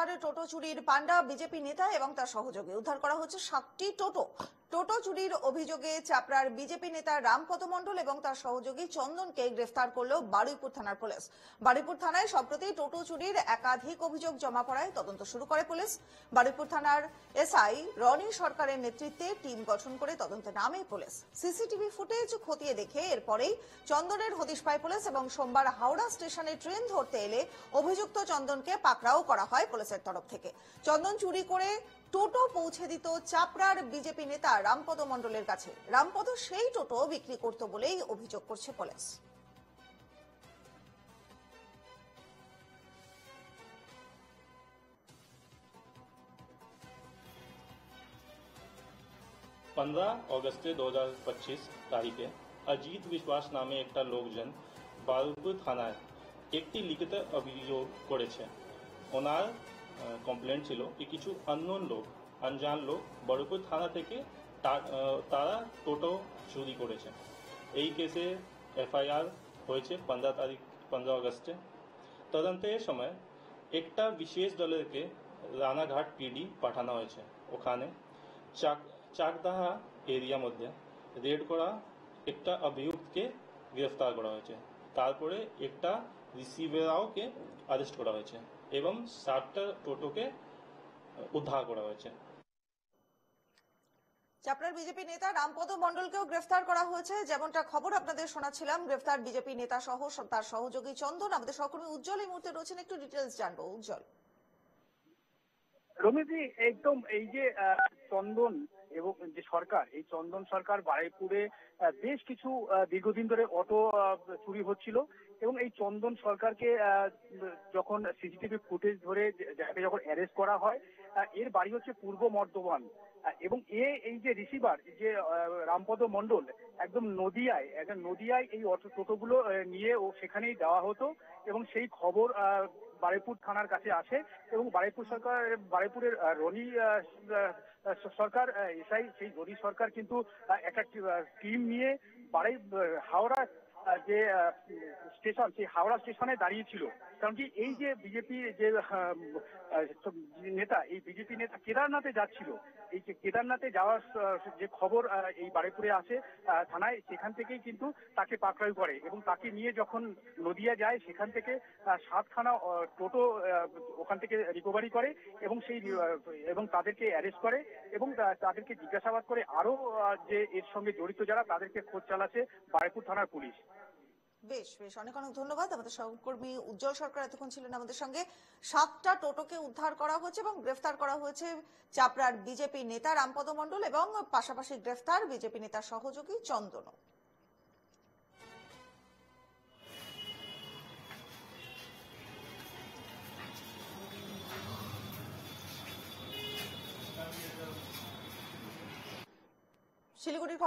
চাপড়ার টোটো চুরির পাণ্ডা বিজেপি নেতা এবং তার সহযোগী। উদ্ধার করা হচ্ছে 7টি টোটো। টোটো চুরির অভিযোগে চাপড়ার বিজেপি নেতা রামপদ মণ্ডল এবং তার সহযোগী চন্দনকে গ্রেফতার করল বারুইপুর থানার পুলিশ। বারুইপুর থানায় সম্প্রতি টোটো চুরির একাধিক অভিযোগ জমা পড়ায় তদন্ত শুরু করে পুলিশ। বারুইপুর থানার এসআই রনি সরকারের নেতৃত্বে টিম গঠন করে তদন্তে নামে পুলিশ। সিসিটিভি ফুটেজ খতিয়ে দেখে এরপরেই চন্দনের হদিশ পায় পুলিশ এবং সোমবার হাওড়া স্টেশনে ট্রেন ধরতে এলে অভিযুক্ত চন্দনকে পাকড়াও করা হয় পুলিশের তরফ থেকে। চন্দন চুরি করে টোটো পৌঁছে দিত চাপড়ার বিজেপি নেতা রামপদ মণ্ডলের কাছে। রামপদ সেই টোটো বিক্রি করত বলেই অভিযোগ করছে পুলিশ। অগস্টে 2025 তারিখে অজিত বিশ্বাস নামে একটা লোকজন বারুইপুর থানায় একটি লিখিত অভিযোগ করেছে। ওনার কমপ্লেন ছিল যে কিছু অনজান লোক বারুইপুর থানা থেকে তারা টোটো চুরি করেছে। এই কেসে এফআইআর হয়েছে 15 অগস্টে। তদন্তের সময় একটা বিশেষ দলকে রানাঘাট পিডি পাঠানো হয়েছে। ওখানে চাকদাহা এরিয়া মধ্যে রেড করা একটা অভিযুক্তকে গ্রেফতার করা হয়েছে। তারপরে একটা রিসিভারকে অ্যারেস্ট করা হয়েছে এবং 7টা টোটোকে উদ্ধার করা হয়েছে। চাপড়ার বিজেপি নেতা রামপদ মণ্ডলকেও গ্রেফতার করা হয়েছে। যেমনটা খবর আপনাদের শোনাচ্ছিলাম, গ্রেফতার বিজেপি নেতা সহ তার সহযোগী চন্দন। আমাদের সহকর্মী উজ্জ্বল এই মুহূর্তে রয়েছেন, একটু ডিটেলস জানবো। উজ্জ্বল। রমিজি, একদম এই যে চন্দন এবং যে সরকার, এই চন্দন সরকার বারুইপুরে বেশ কিছু দীর্ঘদিন ধরে অটো চুরি হচ্ছিল এবং এই চন্দন সরকারকে যখন সিসিটিভি ফুটেজ ধরে যাকে যখন অ্যারেস্ট করা হয়, এর বাড়ি হচ্ছে পূর্ব বর্ধমান এবং এই যে রিসিভার যে রামপদ মণ্ডল একদম নদিয়ায় এই অটো টোটোগুলো নিয়ে ও সেখানেই দেওয়া হতো এবং সেই খবর বারুইপুর থানার কাছে আসে এবং বারুইপুরের রনি সরকার এসআই সেই রনি সরকার কিন্তু একটা টিম নিয়ে হাওড়া যে স্টেশন, সেই হাওড়া স্টেশনে দাঁড়িয়েছিল। কারণ কি এই যে বিজেপি যে নেতা, এই বিজেপি নেতা কেদারনাথে যাচ্ছিল, এই যে কেদারনাথে যাওয়ার যে খবর এই বারুইপুরে আসে থানায়, সেখান থেকেই কিন্তু তাকে পাকড়াও করে এবং তাকে নিয়ে যখন নদিয়া যায় সেখান থেকে 7খানা টোটো ওখান থেকে রিকভারি করে এবং তাদেরকে অ্যারেস্ট করে এবং তাদেরকে জিজ্ঞাসাবাদ করে আরো যে এর সঙ্গে জড়িত যারা তাদেরকে খোঁজ চালাচ্ছে বারুইপুর থানার পুলিশ। বেশ বেশ, অনেক অনেক ধন্যবাদ। আমাদের সহকর্মী উজ্জ্বল সরকার এতক্ষণ ছিলেন আমাদের সঙ্গে। 7টা টোটোকে উদ্ধার করা হয়েছে এবং গ্রেফতার করা হয়েছে চাপড়ার বিজেপি নেতা রামপদ মণ্ডল এবং পাশাপাশি গ্রেফতার বিজেপি নেতার সহযোগী চন্দন। শিলিগুড়ির